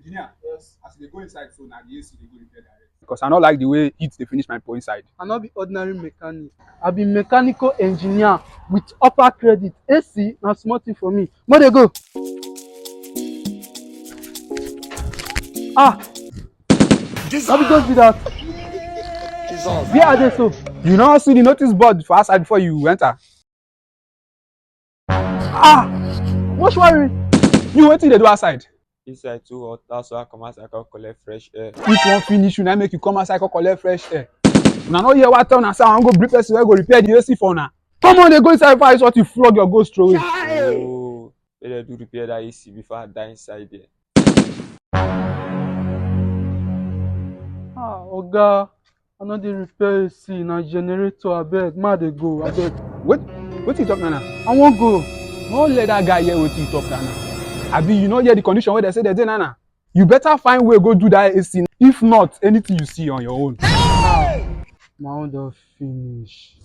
Engineer, Yes. as they go inside, so now the AC they go repair direct. Because I don't like the way heat they finish my point inside. I no be ordinary mechanic. I be mechanical engineer with upper credit. AC na small thing for me. More dey go. Ah, no be just be that. Where are they so? You know, see the notice board for outside before you enter. Ah, mortuary. You waiting they do outside. Inside too hot, that's why I come outside, I can collect fresh air. If one finish, you now make you come outside go collect fresh air. Una no hear what tell una say I wan go bring person wey go repair the AC for una. Come on, they go inside before I sort you flog your ghost throw away. Oh, let them do repair that AC before I die inside there. Ah, oga, I no dey repair AC na generator abeg. Ma dey go abeg. What you talk now? I wan go. No let that guy hear what you talk now. Abi, you know hear the condition where they say they dey now. You better find way go do that AC. If not, anything you see on your own. My own don finish.